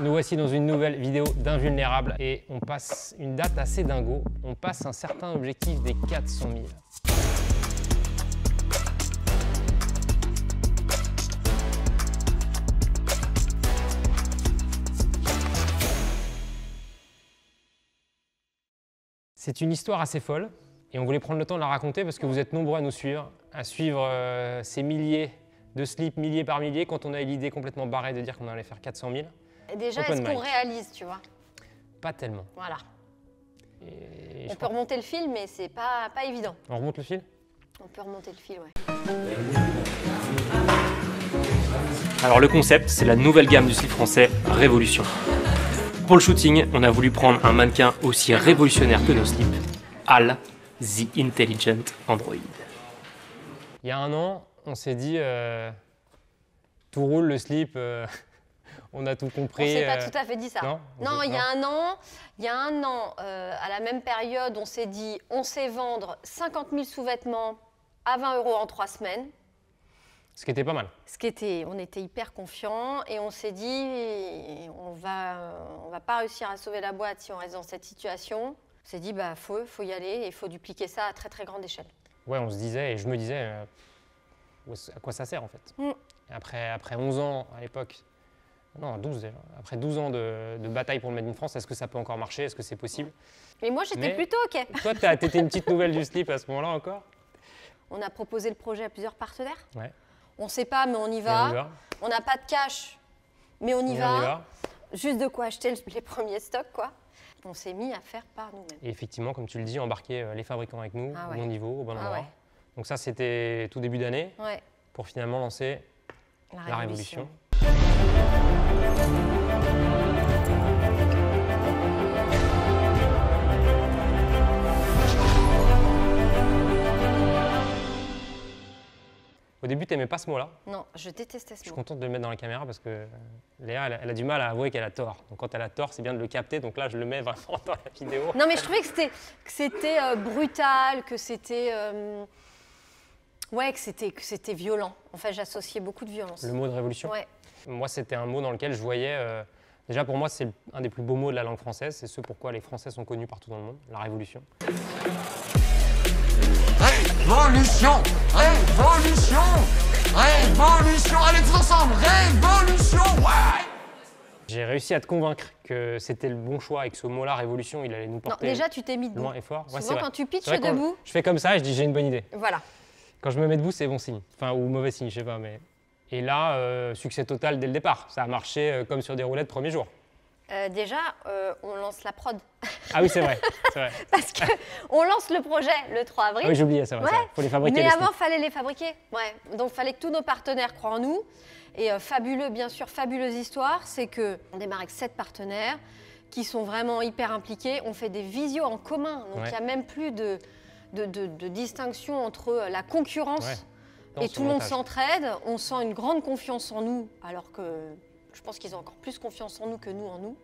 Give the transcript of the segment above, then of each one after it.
Nous voici dans une nouvelle vidéo d'Invulnérable et on passe une date assez dingo. On passe un certain objectif des 400 000. C'est une histoire assez folle et on voulait prendre le temps de la raconter parce que vous êtes nombreux à suivre ces milliers de slips, milliers par milliers, quand on a eu l'idée complètement barrée de dire qu'on allait faire 400 000. Déjà, est-ce qu'on réalise, tu vois? Pas tellement. Voilà. Et on peut remonter le fil, mais c'est pas évident. On remonte le fil? On peut remonter le fil, ouais. Alors le concept, c'est la nouvelle gamme du slip français, Révolution. Pour le shooting, on a voulu prendre un mannequin aussi révolutionnaire que nos slips, Al, The Intelligent Android. Il y a un an, on s'est dit, tout roule le slip, on a tout compris. On s'est pas tout à fait dit ça. Non, il y a un an, à la même période, on s'est dit, on sait vendre 50 000 sous-vêtements à 20 € en 3 semaines. Ce qui était pas mal. On était hyper confiants et on s'est dit, on va pas réussir à sauver la boîte si on reste dans cette situation. On s'est dit, bah faut y aller et il faut dupliquer ça à très très grande échelle. Ouais, on se disait, et je me disais, à quoi ça sert en fait. Après 11 ans à l'époque, non, 12 déjà, après 12 ans de bataille pour le Made in France, est-ce que ça peut encore marcher? Est-ce que c'est possible? Mais moi j'étais plutôt OK. Toi, t'étais une petite nouvelle du slip à ce moment-là encore? On a proposé le projet à plusieurs partenaires. Ouais. On ne sait pas, mais on y va. On n'a pas de cash, mais on y va. Juste de quoi acheter les premiers stocks, quoi. On s'est mis à faire par nous-mêmes. Et effectivement, comme tu le dis, embarquer les fabricants avec nous, au bon niveau, au bon endroit. Ouais. Donc ça, c'était tout début d'année, ouais. Pour finalement lancer la Révolution. Au début, tu n'aimais pas ce mot-là? Non, je détestais ce mot. Je suis contente de le mettre dans la caméra parce que Léa, elle a du mal à avouer qu'elle a tort. Donc quand elle a tort, c'est bien de le capter. Donc là, je le mets vraiment dans la vidéo. Non, mais je trouvais que c'était brutal, que c'était que c'était violent. En fait, j'associais beaucoup de violence. Le mot de révolution? Ouais. Moi, c'était un mot dans lequel je voyais... déjà, pour moi, c'est un des plus beaux mots de la langue française. C'est ce pourquoi les Français sont connus partout dans le monde, la révolution. Révolution! Révolution! Révolution! Allez, tous ensemble! Révolution! Ouais! J'ai réussi à te convaincre que c'était le bon choix et que ce mot-là, révolution, il allait nous porter déjà, tu t'es mis debout. loin et fort. Ouais, souvent, quand tu pitches debout... Je fais comme ça et je dis j'ai une bonne idée. Voilà. Quand je me mets debout, c'est bon signe. Enfin, ou mauvais signe, je sais pas. Mais... Et là, succès total dès le départ. Ça a marché comme sur des roulettes premier jour. Déjà, on lance la prod. Ah oui, c'est vrai. Parce qu'on lance le projet le 3 avril. Ah oui, j'oubliais, c'est vrai. Il faut les fabriquer. Mais avant, il fallait les fabriquer. Ouais. Donc, il fallait que tous nos partenaires croient en nous. Et fabuleux, bien sûr, fabuleuse histoire, c'est qu'on démarre avec 7 partenaires qui sont vraiment hyper impliqués. On fait des visios en commun. Donc, il n'y a même plus de distinction entre la concurrence et tout le monde s'entraide. On sent une grande confiance en nous, alors que je pense qu'ils ont encore plus confiance en nous que nous en nous.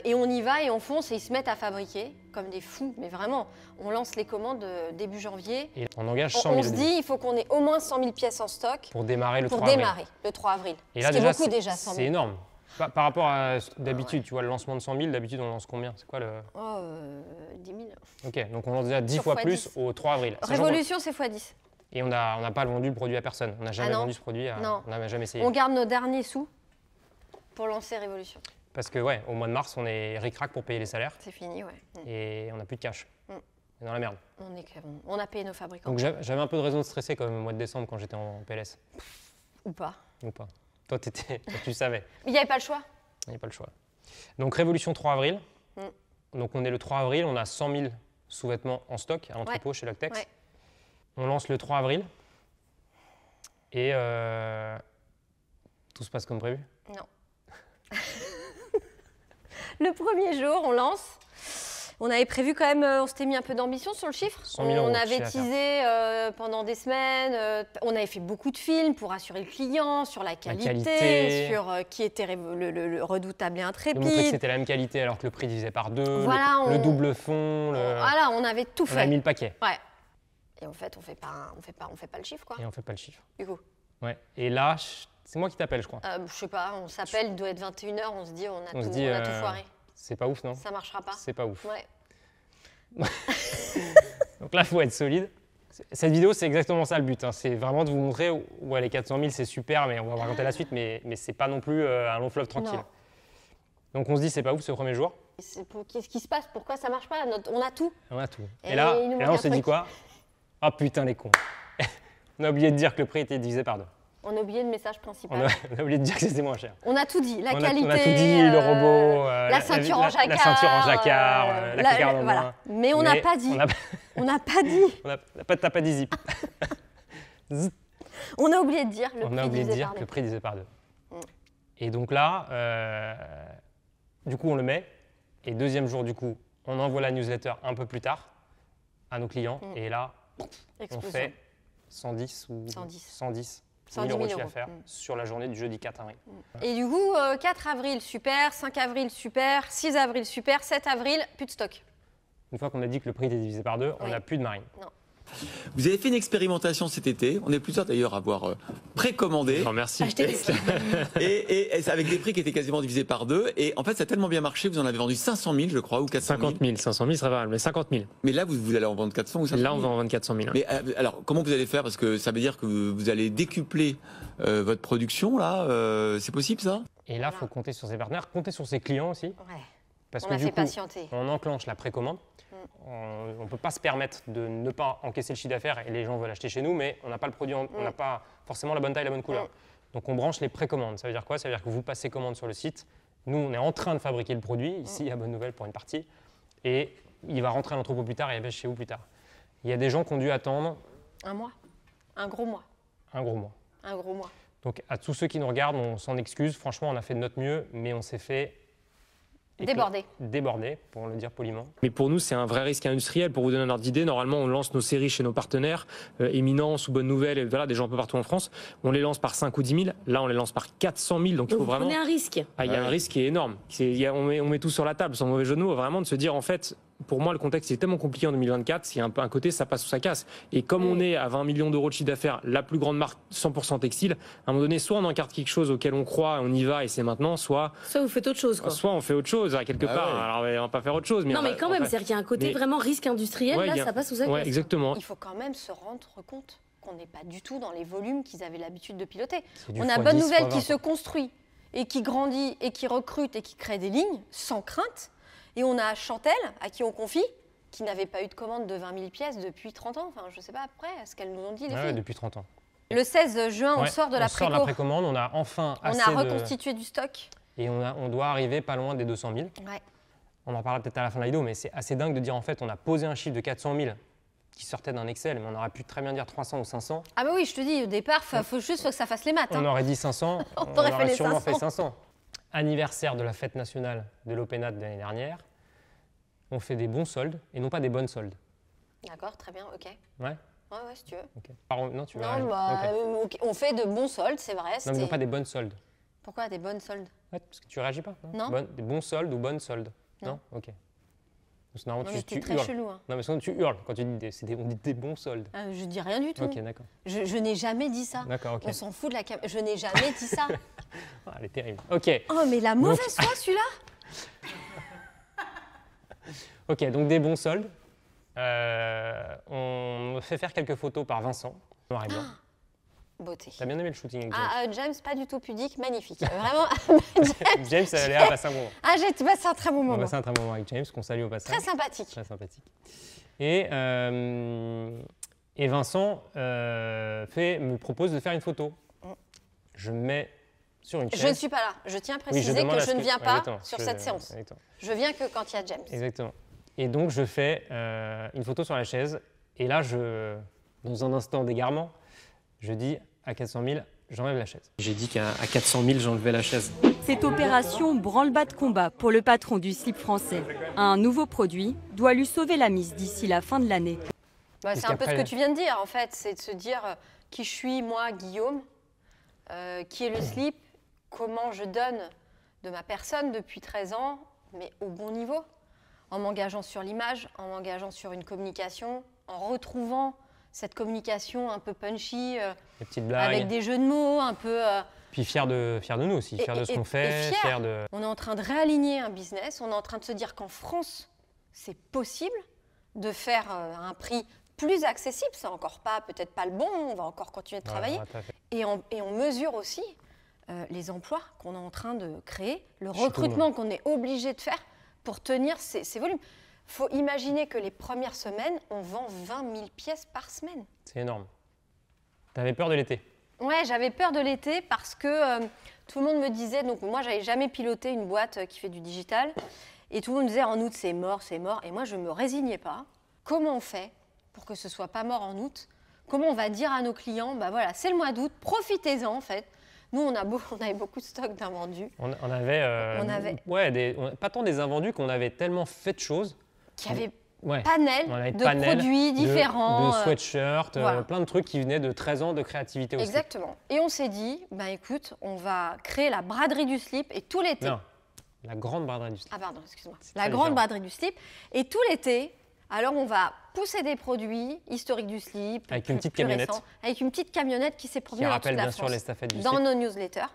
Et on y va et on fonce et ils se mettent à fabriquer comme des fous. Mais vraiment, on lance les commandes début janvier. Et on engage 100 000. On se dit, il faut qu'on ait au moins 100 000 pièces en stock pour démarrer le 3 avril. Et là, déjà, beaucoup déjà, 100 000. C'est énorme. Par rapport à d'habitude, tu vois, le lancement de 100 000, d'habitude, on lance combien? C'est quoi le... 10 000. Ok, donc on lance déjà 10 fois plus au 3 avril. Révolution, c'est x10. Et on n'a pas vendu le produit à personne. On n'a jamais vendu ce produit, on n'a jamais essayé. On garde nos derniers sous pour lancer Révolution. Parce que ouais, au mois de mars, on est ric-rac pour payer les salaires. C'est fini, ouais. Et on n'a plus de cash. On est dans la merde. On a payé nos fabricants. Donc j'avais un peu de raison de stresser quand même au mois de décembre quand j'étais en PLS. Ou pas. Ou pas. Toi, tu savais. Il n'y avait pas le choix. Il n'y avait pas le choix. Donc Révolution 3 avril. Donc on est le 3 avril, on a 100 000 sous-vêtements en stock à l'entrepôt chez Loctex. Ouais. On lance le 3 avril. Et tout se passe comme prévu? Non. Le premier jour, on lance. On avait prévu quand même, on s'était mis un peu d'ambition sur le chiffre. 100 000 €, on avait teasé pendant des semaines. On avait fait beaucoup de films pour rassurer le client sur la qualité. Sur qui était le redoutable et intrépide. De montrer que c'était la même qualité alors que le prix divisé par 2, voilà, le double fond. Voilà, on avait tout fait. On a mis le paquet. Ouais. Et en fait, on fait pas le chiffre, quoi. Et on fait pas le chiffre. Du coup. Ouais. Et là, C'est moi qui t'appelle, je crois. Je sais pas, on s'appelle, il doit être 21 h, on se dit on a tout foiré. C'est pas ouf, non? Ça marchera pas. C'est pas ouf. Ouais. Donc là, il faut être solide. Cette vidéo, c'est exactement ça le but. Hein. C'est vraiment de vous montrer où les 400 000, c'est super, mais on va raconter la suite, mais c'est pas non plus un long fleuve tranquille. Non. Donc on se dit, c'est pas ouf ce premier jour. Qu'est-ce qui se passe? Pourquoi ça marche pas? On a tout. On a tout. Et là on s'est dit quoi? Ah putain, les cons. On a oublié de dire que le prix était divisé par 2. On a oublié le message principal. On a oublié de dire que c'était moins cher. On a tout dit, la qualité. On a tout dit, le robot, la ceinture en jacquard. La ceinture en jacquard, la cocarde en voilà. moins. Mais on n'a pas dit. On n'a pas dit. T'as pas dit zip. On a oublié de dire le prix divisé par 2. On a oublié de dire que le prix divisé par 2. Et donc là, du coup, on le met. Et deuxième jour, du coup, on envoie la newsletter un peu plus tard à nos clients. Et là, on fait 110 000 euros de chiffre d'affaires sur la journée du jeudi 4 avril. Et du coup, 4 avril, super. 5 avril, super. 6 avril, super. 7 avril, plus de stock. Une fois qu'on a dit que le prix était divisé par 2, on n'a plus de marine. Non. Vous avez fait une expérimentation cet été. On est plusieurs d'ailleurs à avoir précommandé. Oh, merci. et avec des prix qui étaient quasiment divisés par 2. Et en fait, ça a tellement bien marché, vous en avez vendu 500 000, je crois, ou 400 000. 50 000, 500 000 serait pas mal, mais 50 000. Mais là, vous allez en vendre 400 ou 500 000? Là, on va en vendre 400 000. Mais alors, comment vous allez faire? Parce que ça veut dire que vous allez décupler votre production, là. C'est possible, ça? Et là, il faut compter sur ses partenaires, compter sur ses clients aussi. Ouais. Parce on que a du fait coup, patienter. on enclenche la précommande. On ne peut pas se permettre de ne pas encaisser le chiffre d'affaires et les gens veulent acheter chez nous, mais on n'a pas le produit, on n'a pas forcément la bonne taille, la bonne couleur. Donc on branche les précommandes. Ça veut dire quoi? Ça veut dire que vous passez commande sur le site. Nous, on est en train de fabriquer le produit. Ici, il y a bonne nouvelle pour une partie. Et il va rentrer à l'entrepôt plus tard et il va chez vous plus tard. Il y a des gens qui ont dû attendre… Un mois. Un gros mois. Un gros mois. Un gros mois. Donc à tous ceux qui nous regardent, on s'en excuse. Franchement, on a fait de notre mieux, mais on s'est fait… Débordé, pour le dire poliment. Mais pour nous, c'est un vrai risque industriel. Pour vous donner un ordre d'idée, normalement, on lance nos séries chez nos partenaires, Éminence ou Bonne Nouvelle, et voilà, des gens un peu partout en France. On les lance par 5 ou 10 000. Là, on les lance par 400 000. Donc, il faut vraiment… Vous prenez un risque. Ah, il y a un risque qui est énorme. On met tout sur la table, sans mauvais jeu de mots, vraiment de se dire, en fait, pour moi, le contexte est tellement compliqué en 2024, s'il y a un côté, ça passe ou ça casse. Et comme on est à 20 millions d'euros de chiffre d'affaires, la plus grande marque 100% textile, à un moment donné, soit on encarte quelque chose auquel on croit, on y va et c'est maintenant, soit vous faites autre chose, quoi. Soit on fait autre chose, quelque part. Alors, on va pas faire autre chose. Mais non, mais quand même, c'est-à-dire qu'il y a un côté vraiment risque industriel, là, ça passe ou ça casse. Ouais, exactement. Il faut quand même se rendre compte qu'on n'est pas du tout dans les volumes qu'ils avaient l'habitude de piloter. On a Bonne Nouvelle qui se construit et qui grandit et qui recrute et qui crée des lignes sans crainte. Et on a Chantel, à qui on confie, qui n'avait pas eu de commande de 20 000 pièces depuis 30 ans. Enfin, je ne sais pas après ce qu'elles nous ont dit, les filles. Depuis 30 ans. Le 16 juin, on sort de la préco. On sort de la précommande, on a enfin assez On a reconstitué du stock. Et on doit arriver pas loin des 200 000. Ouais. On en parlera peut-être à la fin de la vidéo, mais c'est assez dingue de dire en fait, on a posé un chiffre de 400 000 qui sortait d'un Excel, mais on aurait pu très bien dire 300 ou 500. Ah bah oui, je te dis, au départ, faut juste que ça fasse les maths. On aurait dit 500, on aurait sûrement fait 500. Anniversaire de la fête nationale de l'Openat de l'année dernière. On fait des bons soldes et non pas des bonnes soldes. D'accord, très bien, ok. Ouais. Ouais, si tu veux. Okay. Non, tu veux non, on fait de bons soldes, c'est vrai. Non, mais non pas des bonnes soldes. Pourquoi des bonnes soldes? Ouais, parce que tu réagis pas. Non. Des bons soldes ou bonnes soldes. Non, ok. Non, tu très hurles. Chelou. Hein. Non, mais sinon tu hurles quand tu dis on dit des bons soldes. Je dis rien du tout. Ok, d'accord. Je n'ai jamais dit ça. D'accord, ok. On s'en fout de la caméra. Je n'ai jamais dit ça. Elle est terrible. Ok. Oh, mais la mauvaise foi, celui-là. Ok, donc des bons soldes. On fait faire quelques photos par Vincent, noir et blanc. Beauté. T'as bien aimé le shooting avec James? James, pas du tout pudique, magnifique. Vraiment. James, Léa passe un bon moment. J'ai passé un très bon moment. On a passé un très bon moment avec James, qu'on salue au passage. Très sympathique. Très sympathique. Et Vincent me propose de faire une photo. Je me mets sur une chaise. Je ne suis pas là. Je tiens à préciser que je ne viens pas sur cette séance. Exactement. Je viens que quand il y a James. Exactement. Et donc, je fais une photo sur la chaise. Et là, dans un instant d'égarement, je dis à 400 000, j'enlève la chaise. J'ai dit qu'à 400 000, j'enlevais la chaise. Cette opération branle-bas de combat pour le patron du slip français. Un nouveau produit doit lui sauver la mise d'ici la fin de l'année. C'est un peu ce que tu viens de dire, en fait. C'est de se dire qui je suis, moi, Guillaume, qui est le slip, comment je donne de ma personne depuis 13 ans, mais au bon niveau, en m'engageant sur l'image, en m'engageant sur une communication, en retrouvant cette communication un peu punchy, des petites blagues, avec des jeux de mots, un peu Puis fier de nous aussi, fier de ce qu'on fait, fier de... On est en train de réaligner un business, on est en train de se dire qu'en France, c'est possible de faire un prix plus accessible, c'est encore pas, peut-être pas le bon, on va encore continuer de travailler. Et on mesure aussi les emplois qu'on est en train de créer, le recrutement qu'on est obligé de faire pour tenir ces volumes. Il faut imaginer que les premières semaines, on vend 20 000 pièces par semaine. C'est énorme. Tu avais peur de l'été? Ouais, j'avais peur de l'été parce que tout le monde me disait, donc moi j'avais jamais piloté une boîte qui fait du digital, et tout le monde me disait en août c'est mort, et moi je me résignais pas. Comment on fait pour que ce soit pas mort en août? Comment on va dire à nos clients, bah voilà, c'est le mois d'août, profitez-en en fait. Nous on avait beaucoup de stocks d'invendus. On avait pas tant des invendus qu'on avait tellement fait de choses. Qui avaient panel de produits différents. De sweatshirts, plein de trucs qui venaient de 13 ans de créativité aussi. Exactement. Et on s'est dit, bah écoute, on va créer la braderie du slip et tout l'été. Non, la grande braderie du slip. Ah pardon, excuse-moi. La grande braderie du slip. Et tout l'été, alors on va pousser des produits historiques du slip. Avec une petite camionnette. Avec une petite camionnette qui s'est promenée dans toute la France. Qui rappelle bien sûr l'estafette du slip. Dans nos newsletters.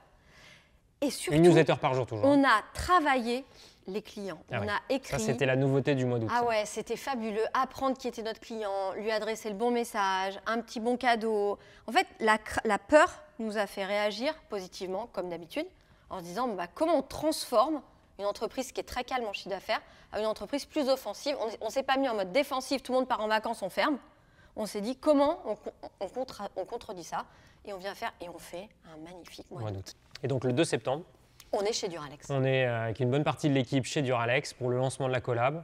Et surtout, une newsletter par jour toujours. On a travaillé les clients. On a écrit. Ça, c'était la nouveauté du mois d'août. Ah ouais, c'était fabuleux. Apprendre qui était notre client, lui adresser le bon message, un petit bon cadeau. En fait, la peur nous a fait réagir positivement, comme d'habitude, en se disant bah, comment on transforme une entreprise qui est très calme en chiffre d'affaires à une entreprise plus offensive. On ne s'est pas mis en mode défensif, tout le monde part en vacances, on ferme. On s'est dit comment on contredit ça et on vient faire et on fait un magnifique mois d'août. Et donc le 2 septembre, on est chez Duralex. On est avec une bonne partie de l'équipe chez Duralex pour le lancement de la collab.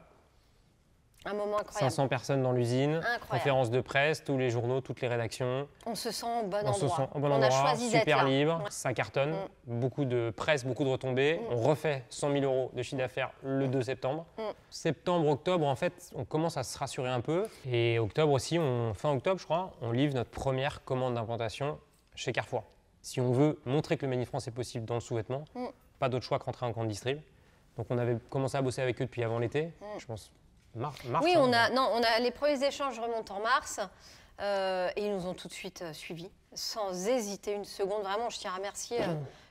Un moment incroyable. 500 personnes dans l'usine, conférence de presse, tous les journaux, toutes les rédactions. On se sent au bon endroit. On se sent au bon endroit, a choisi d'être super là. libre, ça cartonne, beaucoup de presse, beaucoup de retombées. On refait 100 000 € de chiffre d'affaires le 2 septembre. Septembre, octobre, en fait, on commence à se rassurer un peu. Et octobre aussi, fin octobre, je crois, on livre notre première commande d'implantation chez Carrefour. Si on veut montrer que le Made in France est possible dans le sous-vêtement, pas d'autre choix que rentrer en grande distrib. Donc on avait commencé à bosser avec eux depuis avant l'été, je pense mars. Oui, les premiers échanges remontent en mars et ils nous ont tout de suite suivis, sans hésiter une seconde. Vraiment, je tiens à remercier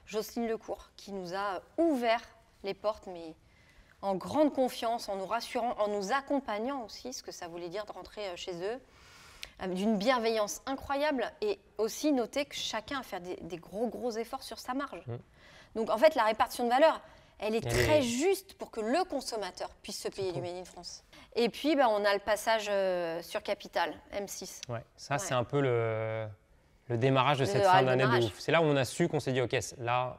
Jocelyne Lecourt qui nous a ouvert les portes, mais en grande confiance, en nous rassurant, en nous accompagnant aussi, ce que ça voulait dire de rentrer chez eux. D'une bienveillance incroyable et aussi noter que chacun a fait des gros efforts sur sa marge. Donc en fait, la répartition de valeur, elle est très juste pour que le consommateur puisse se payer du Made in France. Et puis, on a le passage sur Capital, M6. Ouais, ça, c'est un peu le démarrage de cette fin d'année de ouf. C'est là où on a su qu'on s'est dit, OK, là,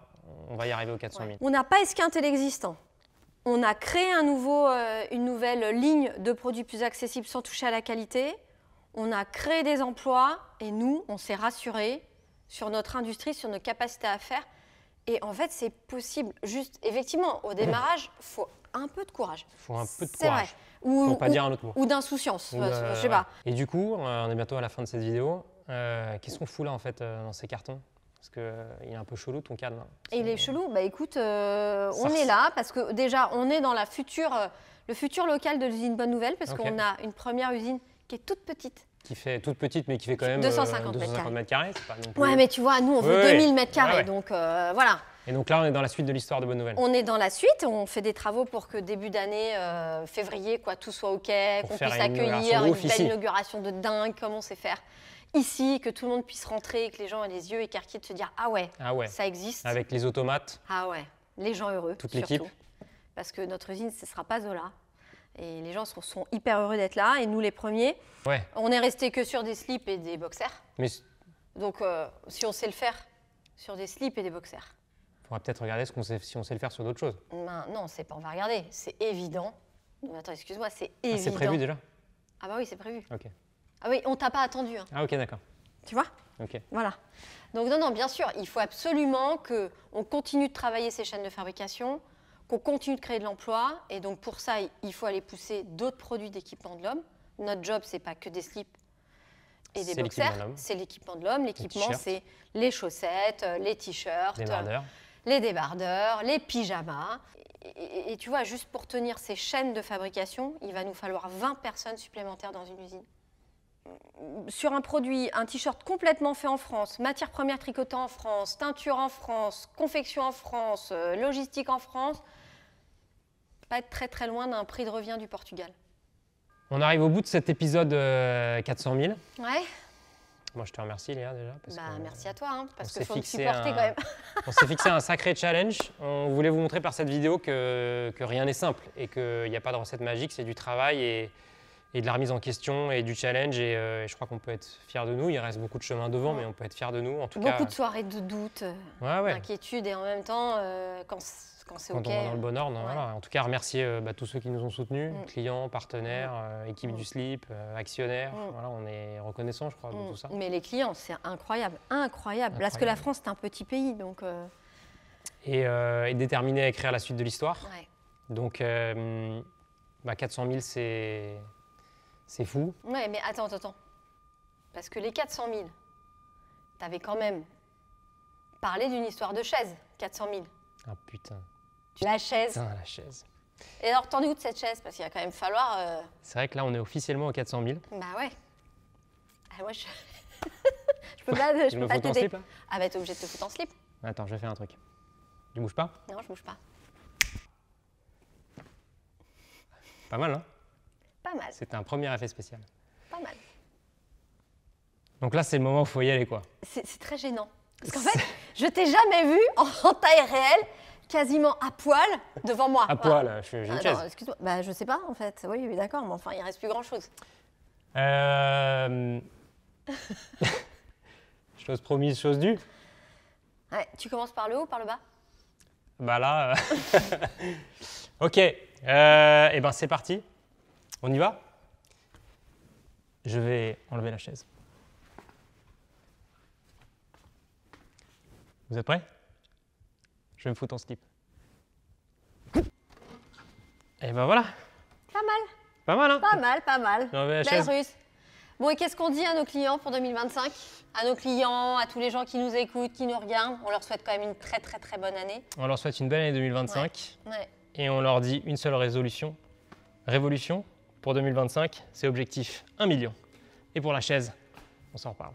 on va y arriver aux 400 000. On n'a pas esquinté l'existant. On a créé une nouvelle ligne de produits plus accessibles sans toucher à la qualité. On a créé des emplois et nous, on s'est rassurés sur notre industrie, sur nos capacités à faire. Et en fait, c'est possible. Juste, effectivement, au démarrage, il faut un peu de courage. Il faut un peu de courage. Pour ne pas dire un autre mot. Ou d'insouciance, je sais pas. Et du coup, on est bientôt à la fin de cette vidéo. Qu'est-ce qu'on fout là, en fait, dans ces cartons? Parce qu'il est un peu chelou, ton cadre. Et il est chelou? Bah écoute, on est là parce que déjà, on est dans le futur local de l'usine Bonne Nouvelle parce qu'on a une première usine qui est toute petite. Qui fait toute petite, mais qui fait quand même 250 mètres carrés. Ouais, mais tu vois, nous, on veut 2000 mètres carrés, donc voilà. Et donc là, on est dans la suite de l'histoire de Bonne Nouvelle. On est dans la suite, on fait des travaux pour que début d'année, février, tout soit OK, qu'on puisse accueillir une belle inauguration de dingue, comme on sait faire ici, que tout le monde puisse rentrer, que les gens aient les yeux écarquillés de se dire ah ouais, ça existe. Avec les automates. Ah ouais, les gens heureux. Toute l'équipe. Parce que notre usine, ce ne sera pas Zola. Et les gens sont hyper heureux d'être là. Et nous, les premiers, on est resté que sur des slips et des boxers. Donc, si on sait le faire sur des slips et des boxers. Il faudra peut-être regarder si on sait le faire sur d'autres choses. Non, on va regarder. C'est évident. Non, attends, excuse-moi, c'est évident. C'est prévu déjà? Ah bah oui, c'est prévu. OK. Ah oui, on t'a pas attendu. Hein. Ah OK, d'accord. Tu vois? OK. Voilà. Donc non, bien sûr, il faut absolument qu'on continue de travailler ces chaînes de fabrication, qu'on continue de créer de l'emploi. Et donc, pour ça, il faut aller pousser d'autres produits d'équipement de l'homme. Notre job, ce n'est pas que des slips et des boxers. C'est l'équipement de l'homme. L'équipement, c'est les chaussettes, les t-shirts, les débardeurs, les pyjamas. Et tu vois, juste pour tenir ces chaînes de fabrication, il va nous falloir 20 personnes supplémentaires dans une usine. sur un produit, un t-shirt complètement fait en France, matière première tricotée en France, teinture en France, confection en France, logistique en France, pas être très très loin d'un prix de revient du Portugal. On arrive au bout de cet épisode 400 000. Ouais. Moi, je te remercie, Léa, déjà. Merci à toi, hein, parce qu'il faut me fixé supporter quand même. On s'est fixé un sacré challenge. On voulait vous montrer par cette vidéo que rien n'est simple et qu'il n'y a pas de recette magique, c'est du travail et de la remise en question et du challenge. Et je crois qu'on peut être fiers de nous. Il reste beaucoup de chemin devant, mais on peut être fiers de nous. En tout cas, beaucoup de soirées de doute, d'inquiétude et en même temps, quand c'est OK. Quand on va dans le bon ordre, voilà. En tout cas, remercier tous ceux qui nous ont soutenus, clients, partenaires, équipe du slip, actionnaires. Voilà, on est reconnaissants, je crois, de tout ça. Mais les clients, c'est incroyable, incroyable. Parce que la France, c'est un petit pays, donc... Et déterminé à écrire la suite de l'histoire. Ouais. Donc, 400 000, c'est fou. Ouais, mais attends. Parce que les 400 000, t'avais quand même parlé d'une histoire de chaise, 400 000. Ah putain. La chaise. Putain, la chaise. Et alors, t'en es où de cette chaise? Parce qu'il va quand même falloir... C'est vrai que là, on est officiellement aux 400 000. Bah ouais. Ah, moi, je peux pas, je peux pas t'aider. Ah bah t'es obligé de te foutre en slip. Attends, je vais faire un truc. Tu bouges pas? Non, je bouge pas. Pas mal, hein? Pas mal. C'était un premier effet spécial. Pas mal. Donc là, c'est le moment où il faut y aller, quoi. C'est très gênant. Parce qu'en fait, je t'ai jamais vu en taille réelle, quasiment à poil, devant moi. À poil, j'ai une chaise. Excuse-moi. Bah, je sais pas, en fait. Oui, d'accord, mais enfin, il reste plus grand-chose. Chose promise, chose due. Ouais, tu commences par le haut ou par le bas? Bah là... Ok, et ben c'est parti. On y va? Je vais enlever la chaise. Vous êtes prêts? Je vais me foutre en slip. Et ben voilà. Pas mal. Pas mal, hein? Pas mal, pas mal. J'ai enlevé la Belle chaise. Russe. Bon, et qu'est-ce qu'on dit à nos clients pour 2025? À nos clients, à tous les gens qui nous écoutent, qui nous regardent, on leur souhaite quand même une très très très bonne année. On leur souhaite une belle année 2025. Ouais. Et on leur dit une seule résolution. Révolution pour 2025, c'est objectif 1 million. Et pour la chaise, on s'en reparle.